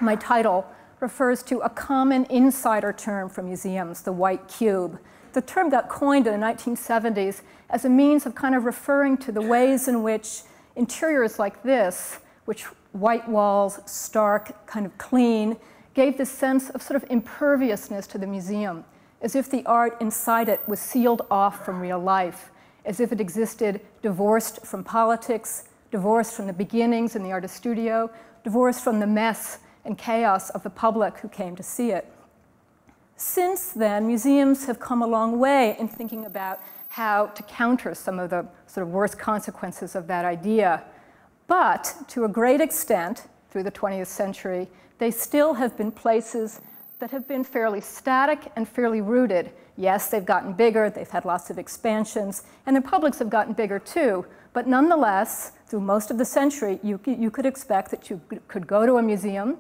My title refers to a common insider term for museums, the white cube. The term got coined in the 1970s as a means of kind of referring to the ways in which interiors like this, which white walls, stark, kind of clean, gave this sense of sort of imperviousness to the museum, as if the art inside it was sealed off from real life, as if it existed divorced from politics, divorced from the beginnings in the artist studio, divorced from the mess and chaos of the public who came to see it. Since then, museums have come a long way in thinking about how to counter some of the sort of worst consequences of that idea. But to a great extent, through the 20th century, they still have been places that have been fairly static and fairly rooted. Yes, they've gotten bigger, they've had lots of expansions, and their publics have gotten bigger too. But nonetheless, through most of the century, you could expect that you could go to a museum,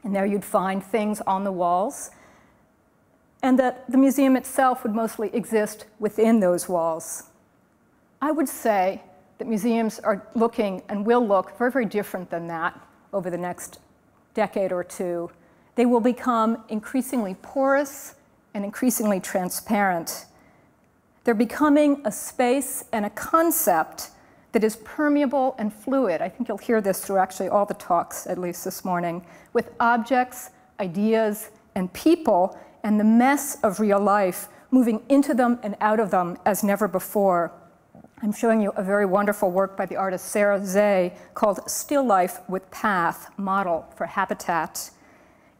and there you'd find things on the walls, and that the museum itself would mostly exist within those walls. I would say that museums are looking and will look very, very different than that over the next decade or two. They will become increasingly porous and increasingly transparent. They're becoming a space and a concept that is permeable and fluid. I think you'll hear this through actually all the talks, at least this morning, with objects, ideas, and people, and the mess of real life moving into them and out of them as never before. I'm showing you a very wonderful work by the artist Sarah Zay called Still Life with Path, Model for Habitat.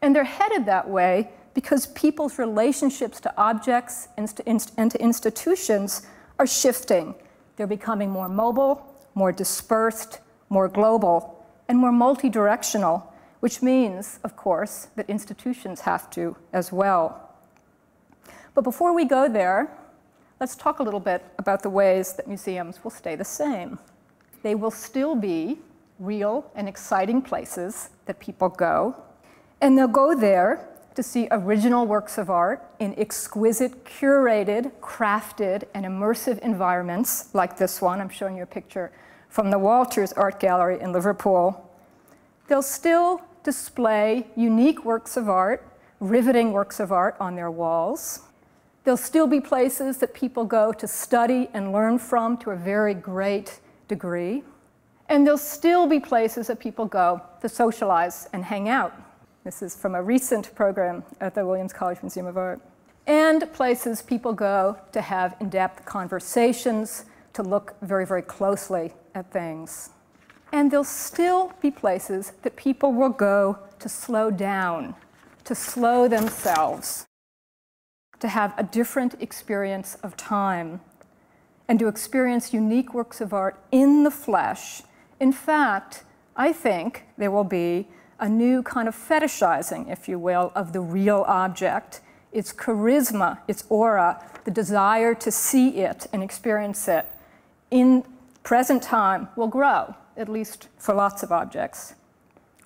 And they're headed that way because people's relationships to objects and to institutions are shifting. They're becoming more mobile, more dispersed, more global, and more multi-directional, which means, of course, that institutions have to as well. But before we go there, let's talk a little bit about the ways that museums will stay the same. They will still be real and exciting places that people go, and they'll go there to see original works of art in exquisite, curated, crafted, and immersive environments like this one. I'm showing you a picture from the Walters Art Gallery in Liverpool. They'll still display unique works of art, riveting works of art on their walls. There'll still be places that people go to study and learn from to a very great degree. And there'll still be places that people go to socialize and hang out. This is from a recent program at the Williams College Museum of Art. And places people go to have in-depth conversations, to look very, very closely at things. And there'll still be places that people will go to slow down, to slow themselves, to have a different experience of time, and to experience unique works of art in the flesh. In fact, I think there will be a new kind of fetishizing, if you will, of the real object, its charisma, its aura, the desire to see it and experience it in present time will grow, at least for lots of objects.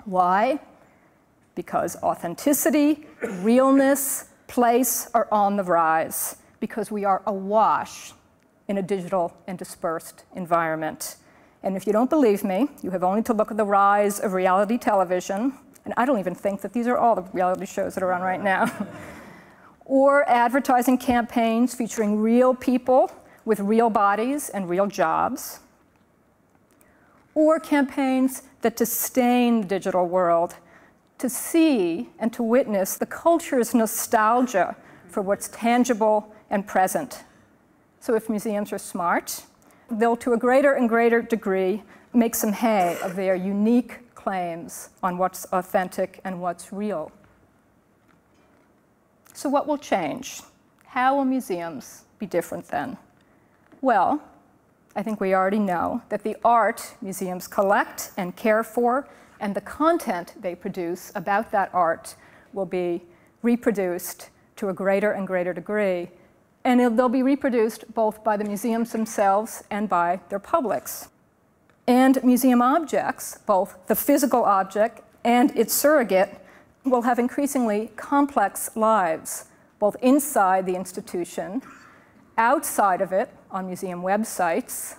Why? Because authenticity, realness, place are on the rise, because we are awash in a digital and dispersed environment. And if you don't believe me, you have only to look at the rise of reality television, and I don't even think that these are all the reality shows that are on right now, or advertising campaigns featuring real people with real bodies and real jobs, or campaigns that disdain the digital world, to see and to witness the culture's nostalgia for what's tangible and present. So if museums are smart, they'll, to a greater and greater degree, make some hay of their unique claims on what's authentic and what's real. So what will change? How will museums be different then? Well, I think we already know that the art museums collect and care for and the content they produce about that art will be reproduced to a greater and greater degree. And they'll be reproduced both by the museums themselves and by their publics. And museum objects, both the physical object and its surrogate, will have increasingly complex lives, both inside the institution, outside of it on museum websites,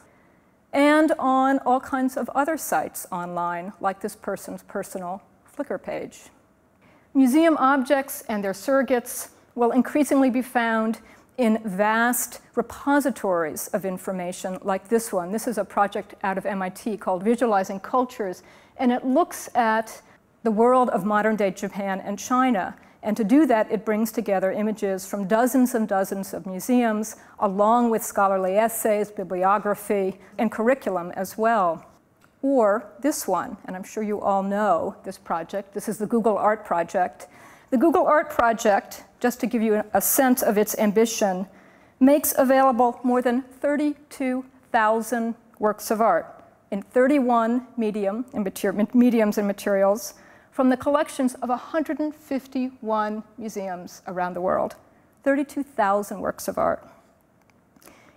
and on all kinds of other sites online, like this person's personal Flickr page. Museum objects and their surrogates will increasingly be found in vast repositories of information like this one. This is a project out of MIT called Visualizing Cultures, and it looks at the world of modern-day Japan and China. And to do that, it brings together images from dozens and dozens of museums, along with scholarly essays, bibliography, and curriculum as well. Or this one, and I'm sure you all know this project. This is the Google Art Project. The Google Art Project, just to give you a sense of its ambition, makes available more than 32,000 works of art in 31 mediums and materials from the collections of 151 museums around the world. 32,000 works of art.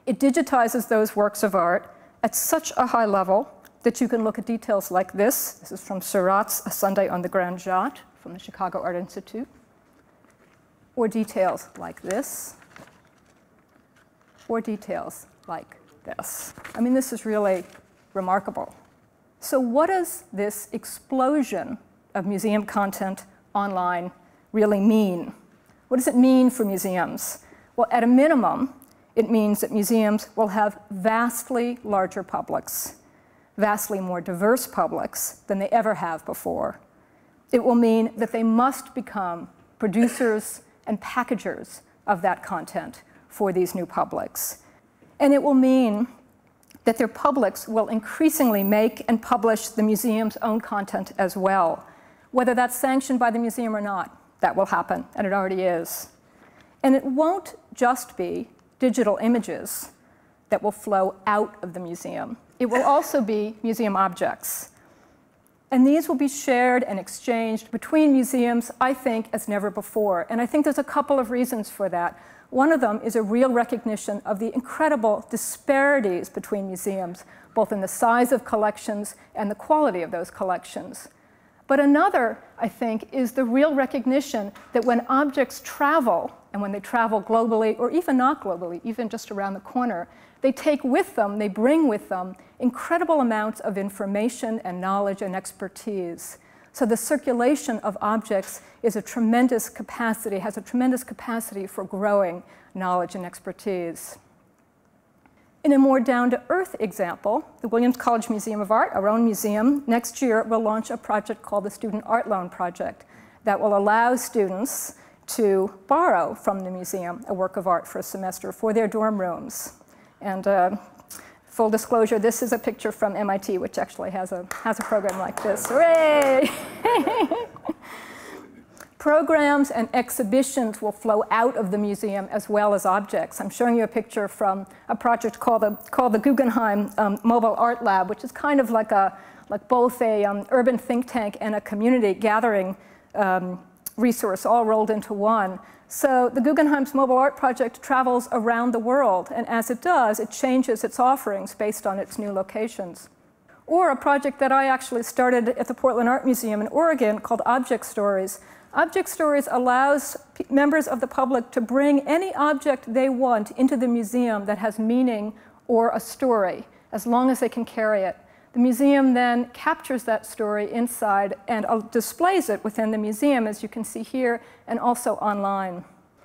It digitizes those works of art at such a high level that you can look at details like this. This is from Seurat's A Sunday on the Grand Jatte from the Chicago Art Institute. Or details like this. Or details like this. I mean, this is really remarkable. So what does this explosion of museum content online really mean? What does it mean for museums? Well, at a minimum, it means that museums will have vastly larger publics, vastly more diverse publics than they ever have before. It will mean that they must become producers and packagers of that content for these new publics. And it will mean that their publics will increasingly make and publish the museum's own content as well. Whether that's sanctioned by the museum or not, that will happen, and it already is. And it won't just be digital images that will flow out of the museum. It will also be museum objects. And these will be shared and exchanged between museums, I think, as never before. And I think there's a couple of reasons for that. One of them is a real recognition of the incredible disparities between museums, both in the size of collections and the quality of those collections. But another, I think, is the real recognition that when objects travel, and when they travel globally, or even not globally, even just around the corner, they take with them, they bring with them, incredible amounts of information and knowledge and expertise. So the circulation of objects is a tremendous capacity, has a tremendous capacity for growing knowledge and expertise. In a more down-to-earth example, the Williams College Museum of Art, our own museum, next year will launch a project called the Student Art Loan Project that will allow students to borrow from the museum a work of art for a semester for their dorm rooms. And full disclosure, this is a picture from MIT, which actually has a program like this. Hooray! Programs and exhibitions will flow out of the museum as well as objects. I'm showing you a picture from a project called the Guggenheim Mobile Art Lab, which is kind of like both a urban think tank and a community gathering resource all rolled into one. So the Guggenheim's Mobile Art Project travels around the world, and as it does, it changes its offerings based on its new locations. Or a project that I actually started at the Portland Art Museum in Oregon called Object Stories. Object Stories allows members of the public to bring any object they want into the museum that has meaning or a story, as long as they can carry it. The museum then captures that story inside and displays it within the museum, as you can see here, and also online.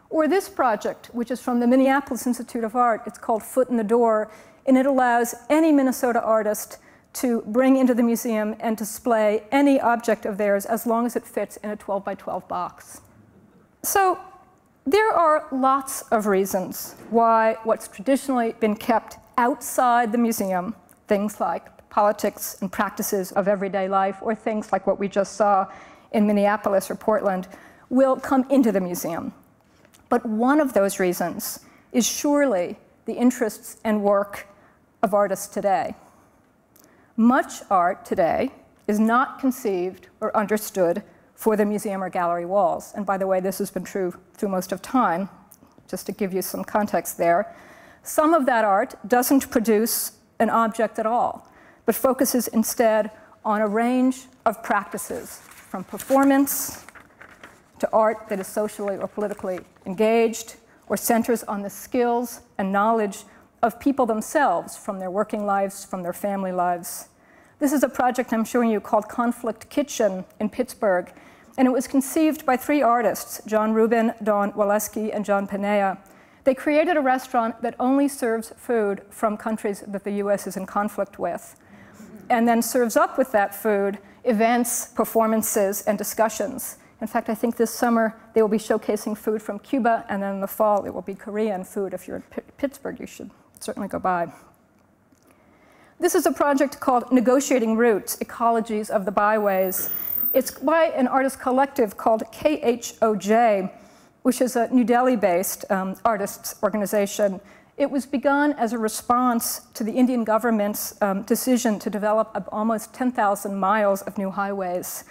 Or this project, which is from the Minneapolis Institute of Art. It's called Foot in the Door, and it allows any Minnesota artist to bring into the museum and display any object of theirs as long as it fits in a 12 by 12 box. So there are lots of reasons why what's traditionally been kept outside the museum, things like politics and practices of everyday life, or things like what we just saw in Minneapolis or Portland, will come into the museum. But one of those reasons is surely the interests and work of artists today. Much art today is not conceived or understood for the museum or gallery walls. And by the way, this has been true through most of time, just to give you some context there. Some of that art doesn't produce an object at all, but focuses instead on a range of practices, from performance to art that is socially or politically engaged, or centers on the skills and knowledge of people themselves, from their working lives, from their family lives. This is a project I'm showing you called Conflict Kitchen in Pittsburgh. And it was conceived by 3 artists, John Rubin, Don Waleski, and John Pinea. They created a restaurant that only serves food from countries that the US is in conflict with, and then serves up with that food events, performances, and discussions. In fact, I think this summer they will be showcasing food from Cuba, and then in the fall it will be Korean food. If you're in Pittsburgh, you should certainly go by. This is a project called Negotiating Routes, Ecologies of the Byways. It's by an artist collective called KHOJ, which is a New Delhi-based artists organization. It was begun as a response to the Indian government's decision to develop almost 10,000 miles of new highways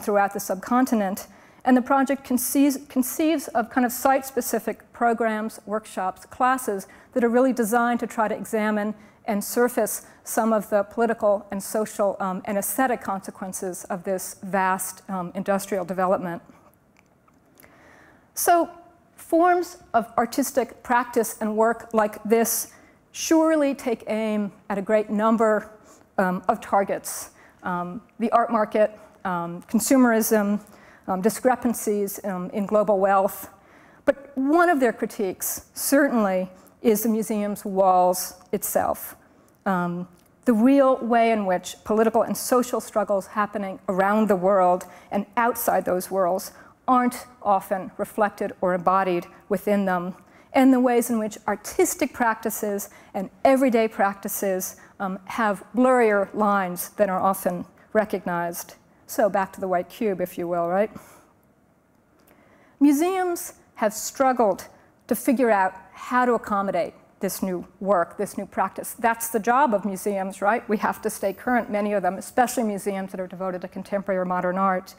throughout the subcontinent. And the project conceives of kind of site-specific programs, workshops, classes that are really designed to try to examine and surface some of the political and social and aesthetic consequences of this vast industrial development. So, forms of artistic practice and work like this surely take aim at a great number of targets. The art market, consumerism, discrepancies in global wealth. But one of their critiques, certainly, is the museum's walls itself. The real way in which political and social struggles happening around the world and outside those worlds aren't often reflected or embodied within them, and the ways in which artistic practices and everyday practices have blurrier lines than are often recognized. So back to the white cube, if you will, right? Museums have struggled to figure out how to accommodate this new work, this new practice. That's the job of museums, right? We have to stay current, many of them, especially museums that are devoted to contemporary or modern art.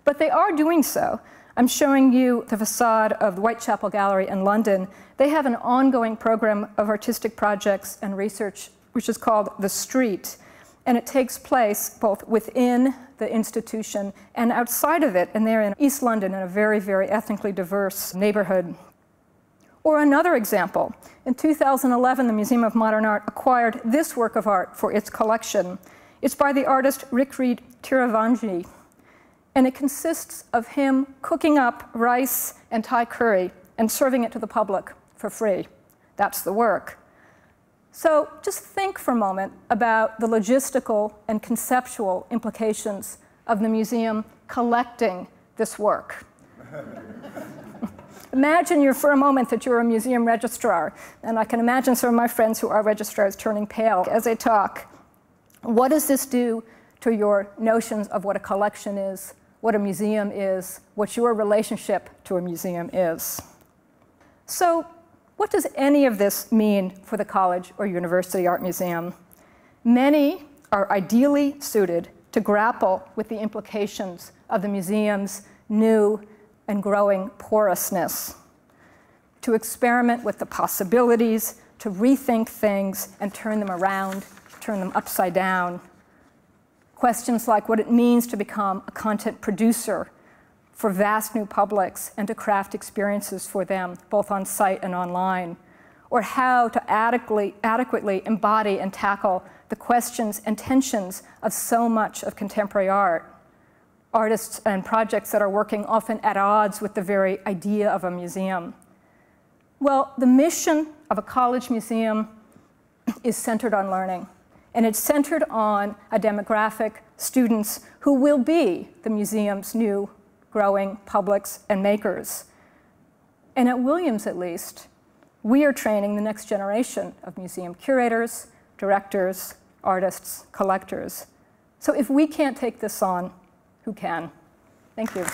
But they are doing so. I'm showing you the facade of the Whitechapel Gallery in London. They have an ongoing program of artistic projects and research, which is called The Street. And it takes place both within the institution and outside of it. And they're in East London in a very, very ethnically diverse neighborhood. Or another example, in 2011, the Museum of Modern Art acquired this work of art for its collection. It's by the artist Rikrit Tiravangi. And it consists of him cooking up rice and Thai curry and serving it to the public for free. That's the work. So just think for a moment about the logistical and conceptual implications of the museum collecting this work. Imagine for a moment that you're a museum registrar, and I can imagine some of my friends who are registrars turning pale as I talk. What does this do to your notions of what a collection is, what a museum is, what your relationship to a museum is? So, what does any of this mean for the college or university art museum? Many are ideally suited to grapple with the implications of the museum's new and growing porousness, to experiment with the possibilities, to rethink things and turn them around, turn them upside down. Questions like what it means to become a content producer for vast new publics and to craft experiences for them, both on site and online, or how to adequately embody and tackle the questions and tensions of so much of contemporary art. Artists and projects that are working often at odds with the very idea of a museum. Well, the mission of a college museum is centered on learning. And it's centered on a demographic, students who will be the museum's new growing publics and makers. And at Williams, at least, we are training the next generation of museum curators, directors, artists, collectors. So if we can't take this on, who can? Thank you.